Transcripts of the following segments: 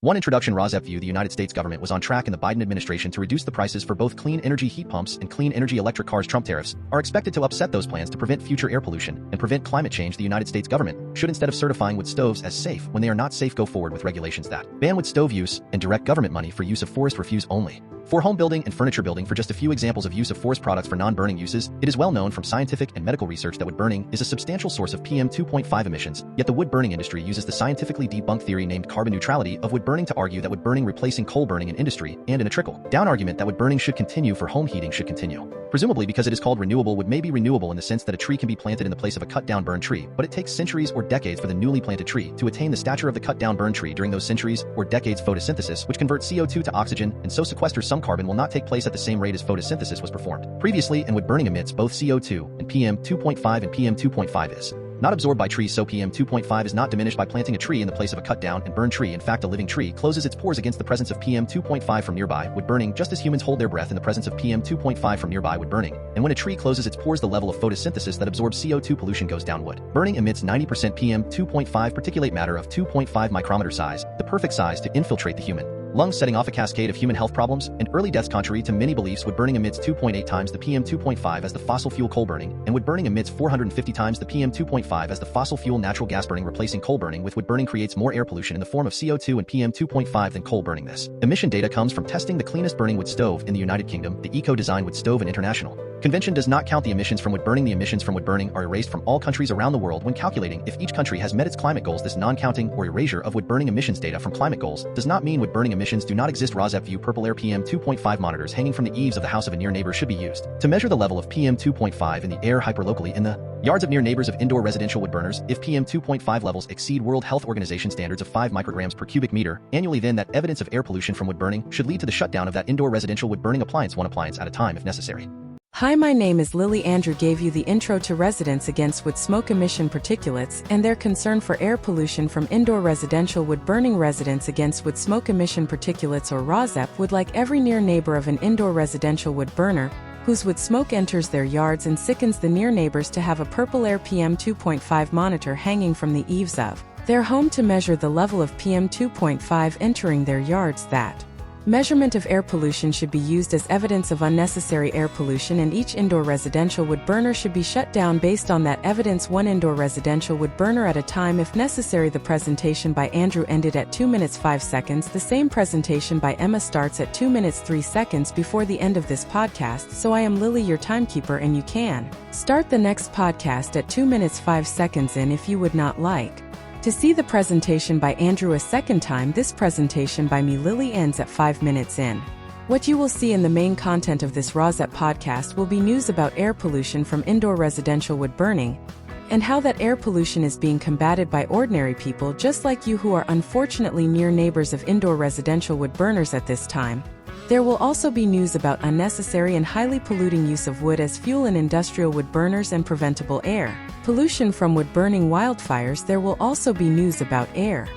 1. Introduction. ROSEP view. The United States government was on track in the Biden administration to reduce the prices for both clean energy heat pumps and clean energy electric cars. Trump tariffs are expected to upset those plans to prevent future air pollution and prevent climate change. The United States government should, instead of certifying wood stoves as safe when they are not safe, go forward with regulations that ban wood stove use and direct government money for use of forest refuse only. For home building and furniture building. For just a few examples of use of forest products for non-burning uses, it is well known from scientific and medical research that wood burning is a substantial source of PM 2.5 emissions, yet the wood burning industry uses the scientifically debunked theory named carbon neutrality of wood burning to argue that wood burning replacing coal burning in industry, and in a trickle-down argument that wood burning should continue for home heating should continue. Presumably because it is called renewable. Wood may be renewable in the sense that a tree can be planted in the place of a cut-down burned tree, but it takes centuries or decades for the newly planted tree to attain the stature of the cut-down burned tree. During those centuries or decades, photosynthesis, which converts CO2 to oxygen and so sequesters some carbon, will not take place at the same rate as photosynthesis was performed previously, and wood burning emits both CO2 and PM 2.5, and PM 2.5 is not absorbed by trees, so PM 2.5 is not diminished by planting a tree in the place of a cut-down and burned tree. In fact, a living tree closes its pores against the presence of PM 2.5 from nearby wood burning, just as humans hold their breath in the presence of PM 2.5 from nearby wood burning. And when a tree closes its pores, the level of photosynthesis that absorbs CO2 pollution goes down. Wood burning emits 90% PM 2.5 particulate matter of 2.5 micrometer size, the perfect size to infiltrate the human lungs, setting off a cascade of human health problems and early deaths. Contrary to many beliefs, wood burning emits 2.8 times the PM 2.5 as the fossil fuel coal burning, and wood burning emits 450 times the PM 2.5 as the fossil fuel natural gas burning. Replacing coal burning with wood burning creates more air pollution in the form of CO2 and PM 2.5 than coal burning. This emission data comes from testing the cleanest burning wood stove in the United Kingdom, the Eco-Design Wood Stove, and International Convention does not count the emissions from wood burning. The emissions from wood burning are erased from all countries around the world when calculating if each country has met its climate goals. This non-counting or erasure of wood burning emissions data from climate goals does not mean wood burning emissions do not exist. ROSEP view. Purple air. PM 2.5 monitors hanging from the eaves of the house of a near neighbor should be used to measure the level of PM 2.5 in the air hyperlocally in the yards of near neighbors of indoor residential wood burners. If PM 2.5 levels exceed World Health Organization standards of 5 micrograms per cubic meter annually, then that evidence of air pollution from wood burning should lead to the shutdown of that indoor residential wood burning appliance, one appliance at a time if necessary. Hi, my name is Lily. Andrew gave you the intro to residents against wood smoke emission particulates and their concern for air pollution from indoor residential wood burning. Residents against wood smoke emission particulates, or ROSEP, would like every near neighbor of an indoor residential wood burner whose wood smoke enters their yards and sickens the near neighbors to have a purple air PM 2.5 monitor hanging from the eaves of their home to measure the level of PM 2.5 entering their yards. That measurement of air pollution should be used as evidence of unnecessary air pollution, and each indoor residential wood burner should be shut down based on that evidence, one indoor residential wood burner at a time if necessary. The presentation by Andrew ended at 2 minutes 5 seconds. The same presentation by Emma starts at 2 minutes 3 seconds before the end of this podcast. So I am Lily, your timekeeper, and you can start the next podcast at 2 minutes 5 seconds in if you would not like to see the presentation by Andrew a second time. This presentation by me, Lily, ends at 5 minutes in. What you will see in the main content of this ROSEP podcast will be news about air pollution from indoor residential wood burning and how that air pollution is being combated by ordinary people just like you who are unfortunately near neighbors of indoor residential wood burners at this time. There will also be news about unnecessary and highly polluting use of wood as fuel in industrial wood burners and preventable air pollution from wood burning wildfires. There will also be news about air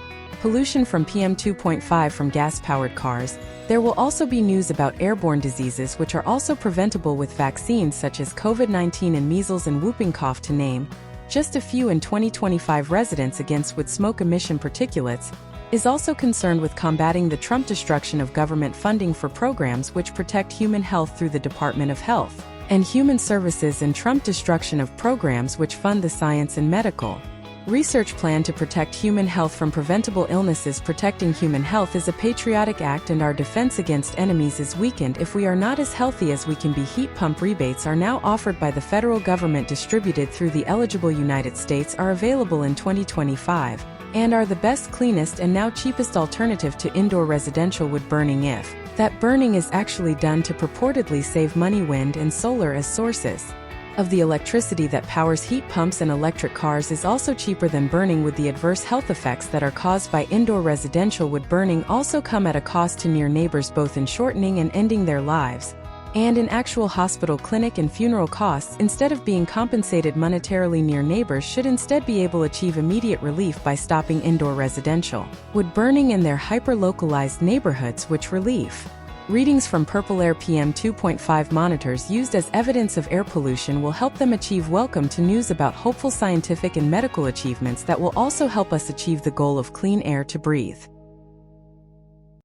pollution from PM 2.5 from gas-powered cars. There will also be news about airborne diseases which are also preventable with vaccines such as COVID-19 and measles and whooping cough, to name just a few. In 2025, residents against wood smoke emission particulates is also concerned with combating the Trump destruction of government funding for programs which protect human health through the Department of Health and Human Services, and Trump destruction of programs which fund the science and medical research plan to protect human health from preventable illnesses. Protecting human health is a patriotic act, and our defense against enemies is weakened if we are not as healthy as we can be. Heat pump rebates are now offered by the federal government, distributed through the eligible United States, are available in 2025 and are the best, cleanest, and now cheapest alternative to indoor residential wood burning if that burning is actually done to purportedly save money. Wind and solar as sources of the electricity that powers heat pumps and electric cars is also cheaper than burning wood. The adverse health effects that are caused by indoor residential wood burning also come at a cost to near neighbors, both in shortening and ending their lives and in actual hospital, clinic, and funeral costs. Instead of being compensated monetarily, near neighbors should instead be able to achieve immediate relief by stopping indoor residential wood burning in their hyper-localized neighborhoods, which relief readings from purple air PM 2.5 monitors used as evidence of air pollution will help them achieve. Welcome to news about hopeful scientific and medical achievements that will also help us achieve the goal of clean air to breathe.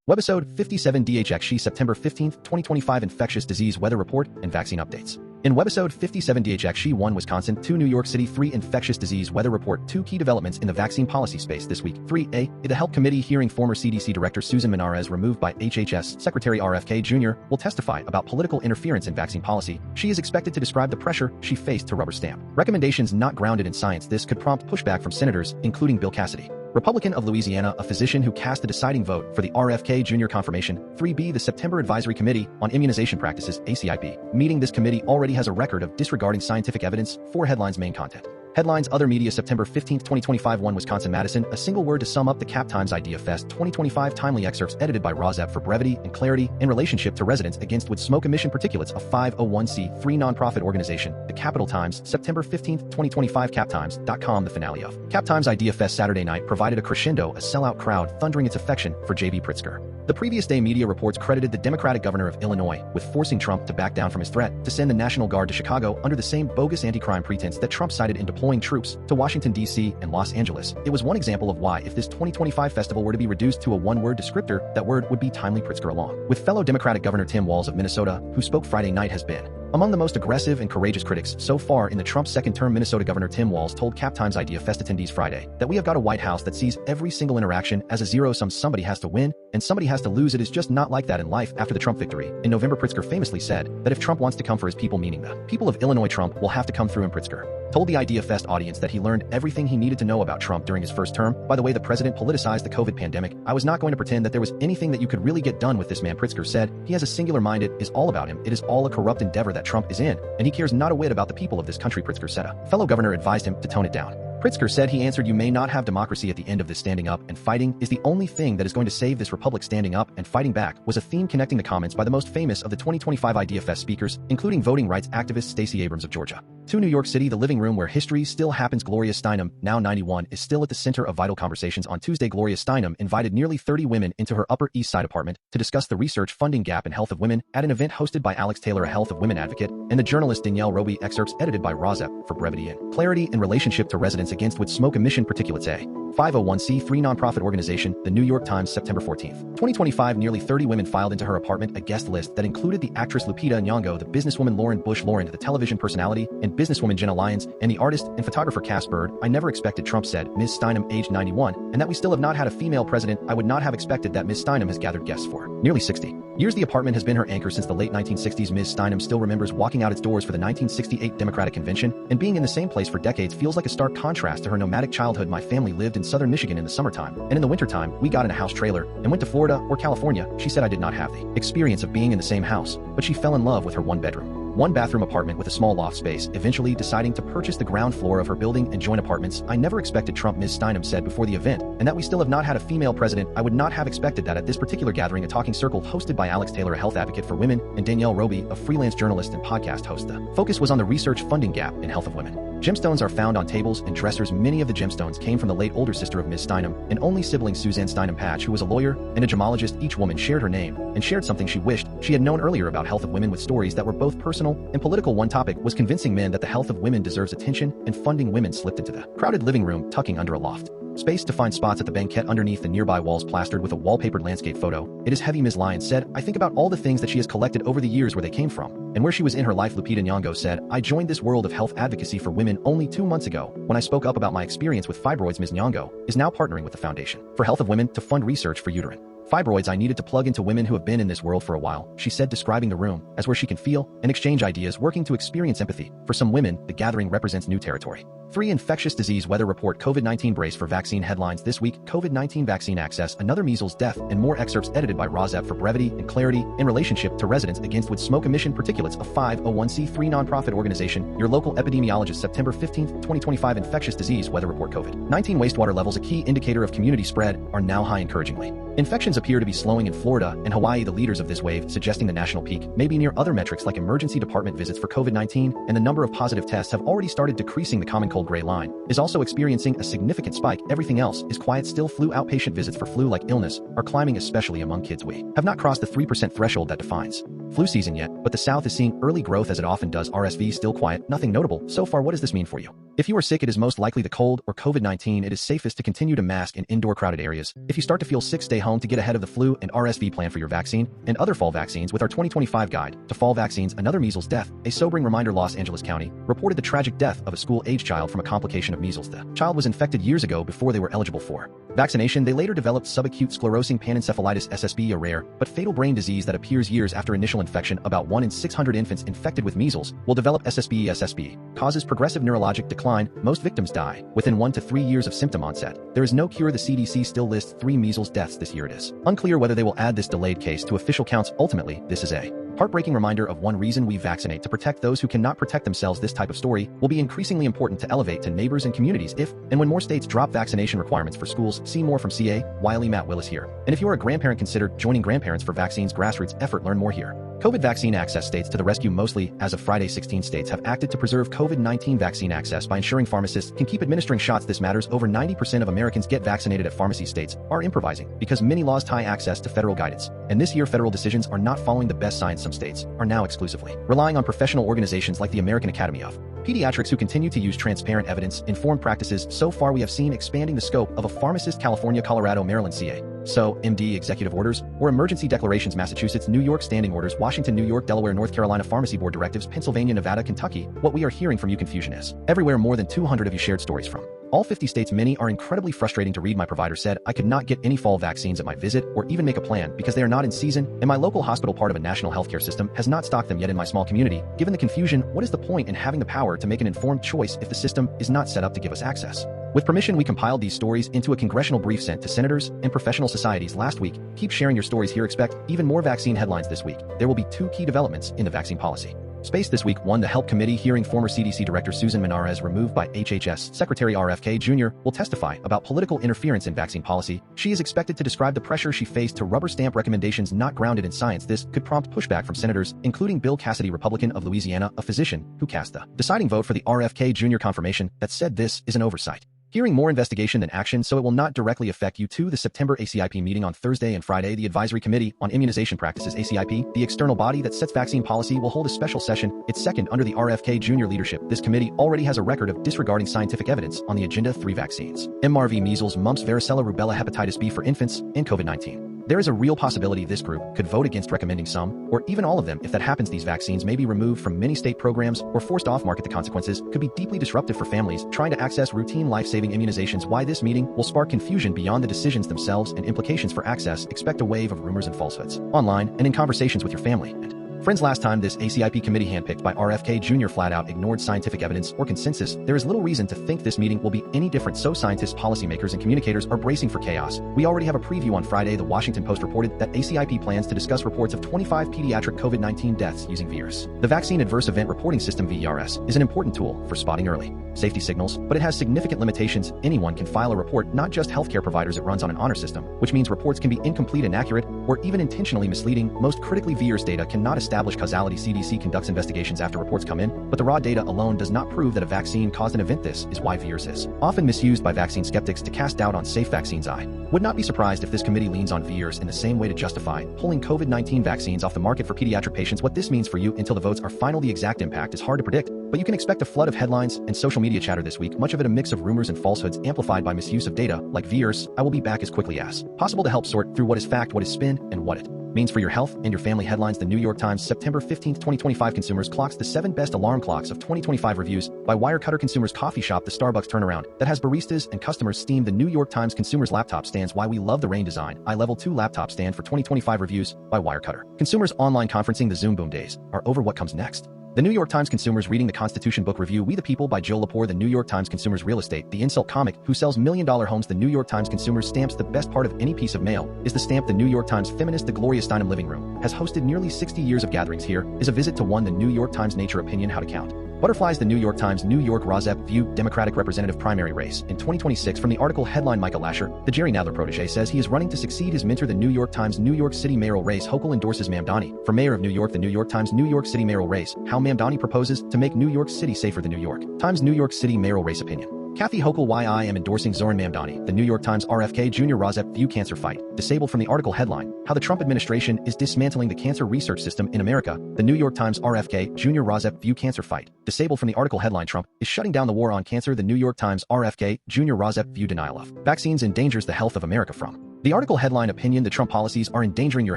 Webisode 57DHXXi September 15, 2025 Infectious Disease Weather Report and Vaccine Updates. In Webisode 57DHXXi 1 Wisconsin, 2 New York City, 3 Infectious Disease Weather Report, 2 key developments in the vaccine policy space this week. 3A, the Health Committee hearing former CDC Director Susan Monarez, removed by HHS Secretary RFK Junior, will testify about political interference in vaccine policy. She is expected to describe the pressure she faced to rubber stamp recommendations not grounded in science. This could prompt pushback from senators, including Bill Cassidy, Republican of Louisiana, a physician who cast the deciding vote for the RFK Junior confirmation. 3B, the September Advisory Committee on Immunization Practices ACIP meeting. This committee already has a record of disregarding scientific evidence. 4 headlines. Main content. Headlines. Other media. September 15, 2025 1 Wisconsin-Madison. A single word to sum up the Cap Times Idea Fest 2025. Timely excerpts edited by RFK for brevity and clarity in relationship to residents against wood smoke emission particulates. A 501c3 nonprofit organization. The Capital Times. September 15, 2025. CapTimes.com. The finale of Cap Times Idea Fest Saturday night provided a crescendo, a sellout crowd thundering its affection for J.B. Pritzker. The previous day media reports credited the Democratic governor of Illinois with forcing Trump to back down from his threat to send the National Guard to Chicago under the same bogus anti-crime pretense that Trump cited in deploying troops to Washington, D.C. and Los Angeles. It was one example of why, if this 2025 festival were to be reduced to a one-word descriptor, that word would be timely Pritzker, along with fellow Democratic Governor Tim Walz of Minnesota, who spoke Friday night, has been among the most aggressive and courageous critics so far in the Trump second-term. Minnesota Governor Tim Walz told Cap Times Idea Fest attendees Friday that we have got a White House that sees every single interaction as a zero-sum. Somebody has to win and somebody has to lose. It is just not like that in life. After the Trump victory in November, Pritzker famously said that if Trump wants to come for his people, meaning the people of Illinois, Trump will have to come through. And Pritzker told the Idea Fest audience that he learned everything he needed to know about Trump during his first term. By the way, the president politicized the COVID pandemic. I was not going to pretend that there was anything that you could really get done with this man. Pritzker said he has a singular mind. It is all about him. It is all a corrupt endeavor that Trump is in, and he cares not a whit about the people of this country. Pritzker said a fellow governor advised him to tone it down. Pritzker said he answered, "You may not have democracy at the end of this. Standing up and fighting is the only thing that is going to save this republic. Standing up and fighting back" was a theme connecting the comments by the most famous of the 2025 Idea Fest speakers, including voting rights activist Stacey Abrams of Georgia. 2 New York City, the living room where history still happens. Gloria Steinem, now 91, is still at the center of vital conversations. On Tuesday, Gloria Steinem invited nearly 30 women into her Upper East Side apartment to discuss the research funding gap in health of women at an event hosted by Alex Taylor, a health of women advocate, and the journalist Danielle Roby. Excerpts edited by RFK for brevity and clarity in relationship to residents against wood smoke emission particulates. A 501c3 nonprofit organization. The New York Times, September 14, 2025. Nearly 30 women filed into her apartment, a guest list that included the actress Lupita Nyong'o, the businesswoman Lauren Bush Lauren, the television personality and businesswoman Jenna Lyons, and the artist and photographer Cass Bird. "I never expected," Trump said, Ms. Steinem, aged 91, "and that we still have not had a female president. I would not have expected that." Ms. Steinem has gathered guests for nearly 60 years. The apartment has been her anchor since the late 1960s. Ms. Steinem still remembers walking out its doors for the 1968 Democratic Convention, and being in the same place for decades feels like a stark contrast to her nomadic childhood. "My family lived in southern Michigan in the summertime, and in the wintertime, we got in a house trailer and went to Florida or California." She said, "I did not have the experience of being in the same house, but she fell in love with her one-bathroom apartment with a small loft space, eventually deciding to purchase the ground floor of her building and join apartments. I never expected," Trump, Ms. Steinem said before the event, "and that we still have not had a female president. I would not have expected that." At this particular gathering, a talking circle hosted by Alex Taylor, a health advocate for women, and Danielle Roby, a freelance journalist and podcast host. The focus was on the research funding gap in health of women. Gemstones are found on tables and dressers. Many of the gemstones came from the late older sister of Ms. Steinem and only sibling Suzanne Steinem Patch, who was a lawyer and a gemologist. Each woman shared her name and shared something she wished she had known earlier about health of women, with stories that were both personal and political. One topic was convincing men that the health of women deserves attention, and funding women slipped into the crowded living room, tucking under a loft space to find spots at the banquette underneath the nearby walls plastered with a wallpapered landscape photo. "It is heavy," Ms. Lyons said. "I think about all the things that she has collected over the years, where they came from and where she was in her life." Lupita Nyong'o said, "I joined this world of health advocacy for women only 2 months ago when I spoke up about my experience with fibroids." Ms. Nyong'o is now partnering with the Foundation for Health of Women to fund research for uterine fibroids. "I needed to plug into women who have been in this world for a while," she said, describing the room as where she can feel and exchange ideas, working to experience empathy. For some women, the gathering represents new territory. 3 Infectious Disease Weather Report. COVID-19 brace for vaccine headlines this week. COVID-19 vaccine access, another measles death, and more. Excerpts edited by RFK for brevity and clarity in relationship to residents against wood smoke emission particulates. A 501c3 nonprofit organization. Your local epidemiologist. September 15, 2025 Infectious Disease Weather Report. COVID-19 wastewater levels, a key indicator of community spread, are now high. Encouragingly, infections appear to be slowing in Florida and Hawaii, the leaders of this wave, suggesting the national peak may be near. Other metrics like emergency department visits for COVID-19 and the number of positive tests have already started decreasing. The common cold gray line is also experiencing a significant spike. Everything else is quiet still. Flu outpatient visits for flu-like illness are climbing, especially among kids. We have not crossed the 3% threshold that defines flu season yet, but the South is seeing early growth as it often does. RSV still quiet, nothing notable. So far, what does this mean for you? If you are sick, it is most likely the cold or COVID-19. It is safest to continue to mask in indoor crowded areas. If you start to feel sick, stay home to get ahead of the flu and RSV. Plan for your vaccine and other fall vaccines with our 2025 guide to fall vaccines. Another measles death. A sobering reminder: Los Angeles County reported the tragic death of a school-age child from a complication of measles. The child was infected years ago before they were eligible for vaccination. They later developed subacute sclerosing panencephalitis (SSB), a rare but fatal brain disease that appears years after initial infection. About 1 in 600 infants infected with measles will develop SSB. SSB causes progressive neurologic decline. Most victims die within 1 to 3 years of symptom onset. There is no cure. The CDC still lists 3 measles deaths this year. It is unclear whether they will add this delayed case to official counts. Ultimately, this is a heartbreaking reminder of one reason we vaccinate: to protect those who cannot protect themselves. This type of story will be increasingly important to elevate to neighbors and communities if and when more states drop vaccination requirements for schools. See more from CA Wiley. Matt Willis here. And if you are a grandparent, consider joining Grandparents for Vaccines grassroots effort. Learn more here. COVID vaccine access: states to the rescue. Mostly as of Friday, 16 states have acted to preserve COVID-19 vaccine access by ensuring pharmacists can keep administering shots. This matters. Over 90% of Americans get vaccinated at pharmacies. States are improvising because many laws tie access to federal guidance. And this year, federal decisions are not following the best science. Some states are now exclusively relying on professional organizations like the American Academy of Pediatrics, who continue to use transparent, evidence-informed practices. So far, we have seen expanding the scope of a pharmacist: California, Colorado, Maryland, CA. So, MD executive orders or emergency declarations: Massachusetts, New York standing orders, Washington, New York, Delaware, North Carolina pharmacy board directives, Pennsylvania, Nevada, Kentucky. What we are hearing from you: confusion is everywhere. More than 200 of you shared stories from all 50 states. Many are incredibly frustrating to read. My provider said I could not get any fall vaccines at my visit or even make a plan because they are not in season, and my local hospital, part of a national healthcare system, has not stocked them yet. In my small community, given the confusion, what is the point in having the power to make an informed choice if the system is not set up to give us access? With permission, we compiled these stories into a congressional brief sent to senators and professional societies last week. Keep sharing your stories here. Expect even more vaccine headlines this week. There will be 2 key developments in the vaccine policy space this week. 1, the Help Committee hearing former CDC Director Susan Monarez, removed by HHS Secretary RFK Junior, will testify about political interference in vaccine policy. She is expected to describe the pressure she faced to rubber stamp recommendations not grounded in science. This could prompt pushback from senators, including Bill Cassidy, Republican of Louisiana, a physician who cast the deciding vote for the RFK Junior confirmation that said this is an oversight. Hearing more investigation than action, so it will not directly affect you. 2, the September ACIP meeting on Thursday and Friday. The Advisory Committee on Immunization Practices ACIP, the external body that sets vaccine policy, will hold a special session. Its second under the RFK Junior leadership. This committee already has a record of disregarding scientific evidence on the agenda. 3 vaccines: MRV, measles, mumps, varicella, rubella, hepatitis B for infants, and COVID-19. There is a real possibility this group could vote against recommending some, or even all of them. If that happens, these vaccines may be removed from many state programs or forced off market. The consequences could be deeply disruptive for families trying to access routine life-saving immunizations. Why this meeting will spark confusion beyond the decisions themselves and implications for access. Expect a wave of rumors and falsehoods online and in conversations with your family and friends. Last time this ACIP committee, handpicked by RFK Jr., flat out ignored scientific evidence or consensus. There is little reason to think this meeting will be any different, so scientists, policymakers, and communicators are bracing for chaos. We already have a preview. On Friday, the Washington Post reported that ACIP plans to discuss reports of 25 pediatric COVID-19 deaths using VERS. The Vaccine Adverse Event Reporting System, VERS, is an important tool for spotting early safety signals, but it has significant limitations. Anyone can file a report, not just healthcare providers. It runs on an honor system, which means reports can be incomplete, inaccurate, or even intentionally misleading. Most critically, VERS data cannot establish causality. CDC conducts investigations after reports come in, but the raw data alone does not prove that a vaccine caused an event. This is why VERS is often misused by vaccine skeptics to cast doubt on safe vaccines. I would not be surprised if this committee leans on VERS in the same way to justify pulling COVID-19 vaccines off the market for pediatric patients. What this means for you until the votes are final, the exact impact is hard to predict, but you can expect a flood of headlines and social media chatter this week, much of it a mix of rumors and falsehoods amplified by misuse of data like VERS. I will be back as quickly as possible to help sort through what is fact, what is spin, and what it means for your health and your family. Headlines: The New York Times, September 15, 2025. Consumers clocks the 7 best alarm clocks of 2025. Reviews by Wirecutter. Consumers coffee shop. The Starbucks turnaround that has baristas and customers steamed. The New York Times. Consumers laptop stands. Why we love the Rain design. iLevel 2 laptop stand for 2025. Reviews by Wirecutter. Consumers online conferencing. The Zoom boom days are over. What comes next? The New York Times. Consumers reading the Constitution book review. We the People by Joe Lepore. The New York Times. Consumers real estate. The insult comic who sells $1 million homes. The New York Times. Consumers stamps. The best part of any piece of mail is the stamp. The New York Times. Feminist. The Gloria Steinem living room has hosted nearly 60 years of gatherings. Here is a visit to one. The New York Times. Nature opinion. How to count butterflies. The New York Times. New York Rozep View. Democratic representative primary race in 2026. From the article headline: Michael Lasher, the Jerry Nadler protege, says he is running to succeed his mentor. The New York Times. New York City mayoral race. Hochul endorses Mamdani for mayor of New York. The New York Times. New York City mayoral race. How Mamdani proposes to make New York City safer. The New York Times. New York City mayoral race opinion. Kathy Hochul why I am endorsing Zoran Mamdani, the New York Times RFK Junior ROSEP view cancer fight, disabled from the article headline, how the Trump administration is dismantling the cancer research system in America, the New York Times RFK Junior ROSEP view cancer fight, disabled from the article headline Trump is shutting down the war on cancer, the New York Times RFK Junior ROSEP view denial of vaccines endangers the health of America from. The article headline opinion the Trump policies are endangering your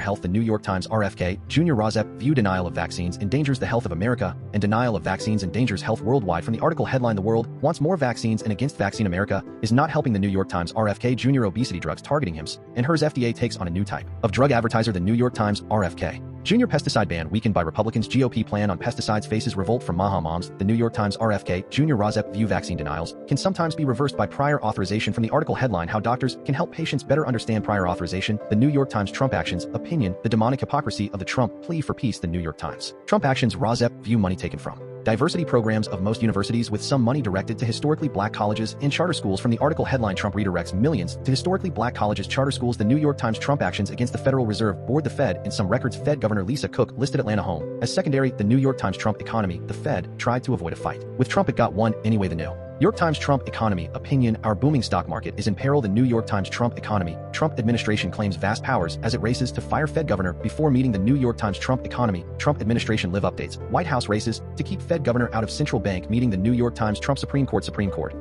health, the New York Times RFK Junior ROSEP view denial of vaccines endangers the health of America and denial of vaccines endangers health worldwide. From the article headline the world wants more vaccines and against vaccine America is not helping the New York Times RFK Junior obesity drugs targeting hims and hers FDA takes on a new type of drug advertiser, the New York Times RFK Junior pesticide ban weakened by Republicans GOP plan on pesticides faces revolt from Maha moms, the New York Times RFK Junior ROSEP view vaccine denials can sometimes be reversed by prior authorization. From the article headline how doctors can help patients better understand prior authorization, the New York Times Trump actions opinion the demonic hypocrisy of the Trump plea for peace, the New York Times Trump actions ROSEP view money taken from diversity programs of most universities with some money directed to historically black colleges and charter schools. From the article headline Trump redirects millions to historically black colleges charter schools, the New York Times Trump actions against the Federal Reserve Board, the Fed and some records. Fed Governor Lisa Cook listed Atlanta home as secondary. The New York Times Trump economy, the Fed tried to avoid a fight with Trump, it got one anyway. The New York Times Trump economy opinion our booming stock market is in peril, the New York Times Trump economy Trump administration claims vast powers as it races to fire Fed governor before meeting. The New York Times Trump economy Trump administration live updates White House races to keep Fed governor out of central bank meeting. The New York Times Trump Supreme Court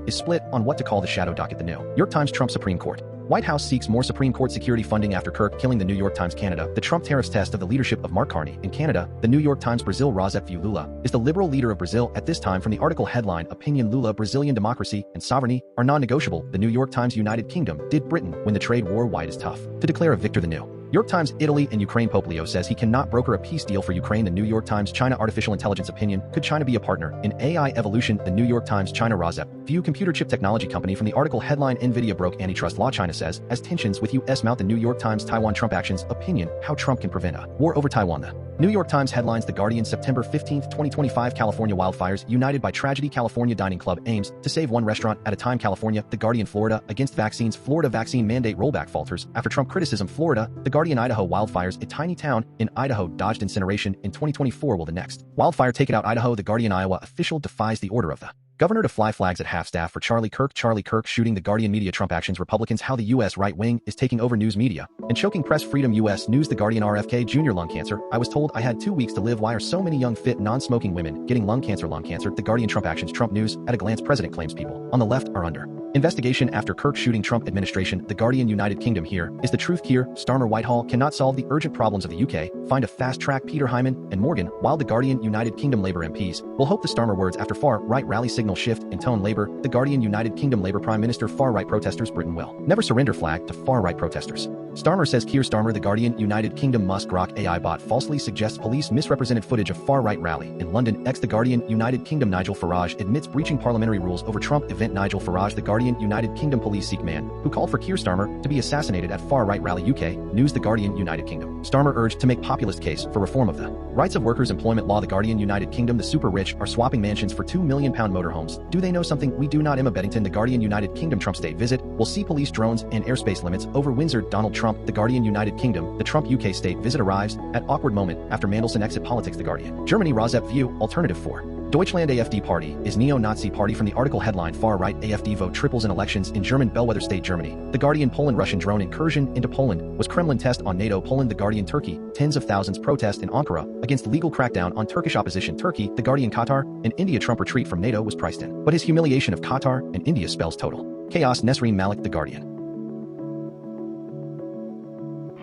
is split on what to call the shadow docket. The New York Times Trump Supreme Court White House seeks more Supreme Court security funding after Kirk killing. The New York Times Canada the Trump tariffs test of the leadership of Mark Carney in Canada. The New York Times Brazil ROSEP view Lula is the liberal leader of Brazil at this time. From the article headline opinion Lula Brazilian democracy and sovereignty are non-negotiable. The New York Times United Kingdom did Britain win the trade war, why it is tough to declare a victor. The New York Times Italy and Ukraine Pope Leo says he cannot broker a peace deal for Ukraine. The New York Times China artificial intelligence opinion could China be a partner in AI evolution. The New York Times China ROSEP view computer chip technology company. From the article headline Nvidia broke antitrust law, China says, as tensions with US mount. The New York Times Taiwan Trump actions opinion how Trump can prevent a war over Taiwan. The New York Times headlines The Guardian September 15, 2025 California wildfires united by tragedy, California dining club aims to save one restaurant at a time. California The Guardian Florida against vaccines, Florida vaccine mandate rollback falters after Trump criticism. Florida The Guardian Idaho wildfires, a tiny town in Idaho dodged incineration in 2024, will the next wildfire take it out? Idaho The Guardian Iowa official defies the order of the governor to fly flags at half-staff for Charlie Kirk shooting. The Guardian media Trump actions Republicans how the U.S. right wing is taking over news media and choking press freedom. U.S. News The Guardian RFK Jr. lung cancer, I was told I had 2 weeks to live, why are so many young fit non-smoking women getting lung cancer? The Guardian Trump actions Trump news at a glance president claims people on the left are under investigation after Kirk shooting. Trump administration The Guardian United Kingdom here is the truth. Keir Starmer Whitehall cannot solve the urgent problems of the UK, find a fast track Peter Hyman and Morgan, while The Guardian United Kingdom Labour MPs will hope the Starmer words after far right rally signal shift in tone. Labour The Guardian United Kingdom Labour Prime Minister far right protesters Britain will never surrender flag to far right protesters. Starmer says Keir Starmer The Guardian United Kingdom Musk Grok AI bot falsely suggests police misrepresented footage of far right rally in London. The Guardian United Kingdom Nigel Farage admits breaching parliamentary rules over Trump event. Nigel Farage The Guardian United Kingdom police seek man who called for Keir Starmer to be assassinated at far right rally. UK News The Guardian United Kingdom Starmer urged to make populist case for reform of the rights of workers employment law. The Guardian United Kingdom The super rich are swapping mansions for £2 million motorhomes. Do they know something we do not? Emma Beddington The Guardian United Kingdom Trump state visit will see police drones and airspace limits over Windsor. Donald Trump The Guardian United Kingdom The Trump UK state visit arrives at awkward moment after Mandelson exit politics. The Guardian Germany ROSEP view alternative for Deutschland AfD party is neo-Nazi party. From the article headline far right AfD vote triples in elections in German bellwether state Germany. The Guardian Poland Russian drone incursion into Poland was Kremlin test on NATO. Poland The Guardian Turkey tens of thousands protest in Ankara against legal crackdown on Turkish opposition. Turkey The Guardian Qatar and India Trump retreat from NATO was priced in, but his humiliation of Qatar and India spells total chaos. Nesreen Malik The Guardian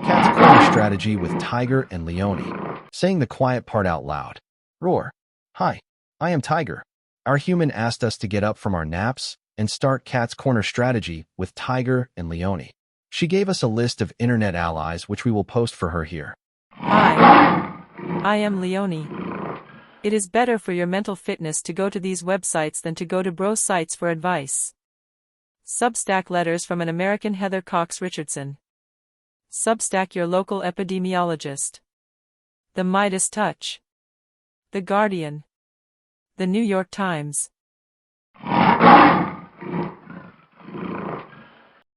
Cat's corner strategy with Tiger and Leone saying the quiet part out loud. Roar. Hi, I am Tiger. Our human asked us to get up from our naps and start Cat's Corner strategy with Tiger and Leone. She gave us a list of internet allies which we will post for her here. Hi, I am Leone. It is better for your mental fitness to go to these websites than to go to bro sites for advice. Substack letters from an American Heather Cox Richardson. Substack your local epidemiologist. The Midas Touch. The Guardian. The New York Times.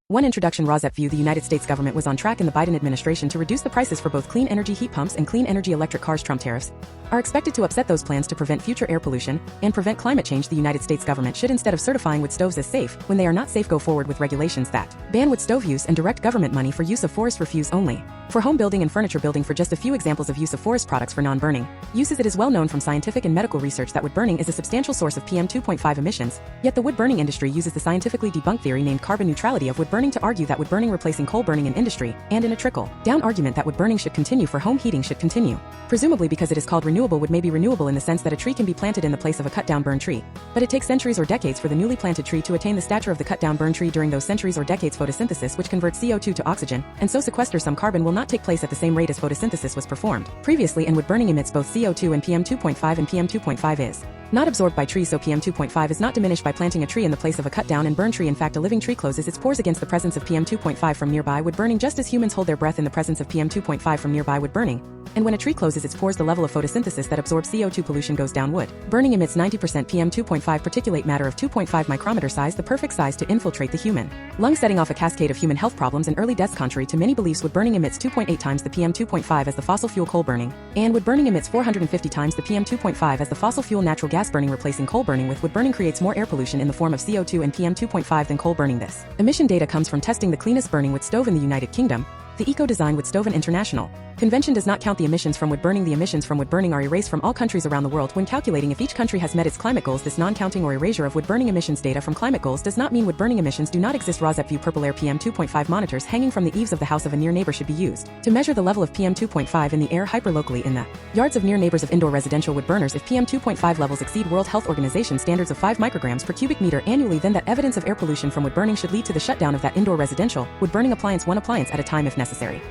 1. Introduction. ROSEP view. The United States government was on track in the Biden administration to reduce the prices for both clean energy heat pumps and clean energy electric cars. Trump tariffs are expected to upset those plans to prevent future air pollution and prevent climate change. The United States government should, instead of certifying wood stoves as safe when they are not safe, go forward with regulations that ban wood stove use and direct government money for use of forest refuse only for home building and furniture building. For just a few examples of use of forest products for non-burning uses, it is well known from scientific and medical research that wood burning is a substantial source of PM 2.5 emissions, yet the wood burning industry uses the scientifically debunked theory named carbon neutrality of wood burning to argue that wood burning replacing coal burning in industry, and in a trickle-down argument that wood burning should continue for home heating should continue. Presumably because it is called renewable, wood may be renewable in the sense that a tree can be planted in the place of a cut-down burned tree, but it takes centuries or decades for the newly planted tree to attain the stature of the cut-down burned tree. During those centuries or decades, photosynthesis, which converts CO2 to oxygen, and so sequesters some carbon, will not take place at the same rate as photosynthesis was performed previously, and wood burning emits both CO2 and PM 2.5, and PM 2.5 is not absorbed by trees, so PM 2.5 is not diminished by planting a tree in the place of a cut-down and burned tree. In fact, a living tree closes its pores against the presence of PM 2.5 from nearby wood burning, just as humans hold their breath in the presence of PM 2.5 from nearby wood burning. And when a tree closes its pores, the level of photosynthesis that absorbs CO2 pollution goes down. Wood burning emits 90% PM 2.5 particulate matter of 2.5 micrometer size, the perfect size to infiltrate the human lung, setting off a cascade of human health problems and early deaths. Contrary to many beliefs, wood burning emits 2.8 times the PM 2.5 as the fossil fuel coal burning, and wood burning emits 450 times the PM 2.5 as the fossil fuel natural gas burning. Replacing coal burning with wood burning creates more air pollution in the form of CO2 and PM 2.5 than coal burning. This emission data comes from testing the cleanest burning wood stove in the United Kingdom, the Eco-Design Wood Stove. An international convention does not count the emissions from wood burning. The emissions from wood burning are erased from all countries around the world when calculating if each country has met its climate goals. This non-counting or erasure of wood burning emissions data from climate goals does not mean wood burning emissions do not exist. ROSEP view. Purple air. PM 2.5 monitors hanging from the eaves of the house of a near neighbor should be used to measure the level of PM 2.5 in the air hyperlocally in the yards of near neighbors of indoor residential wood burners. If PM 2.5 levels exceed World Health Organization standards of 5 micrograms per cubic meter annually, then that evidence of air pollution from wood burning should lead to the shutdown of that indoor residential wood burning appliance, one appliance at a time if necessary.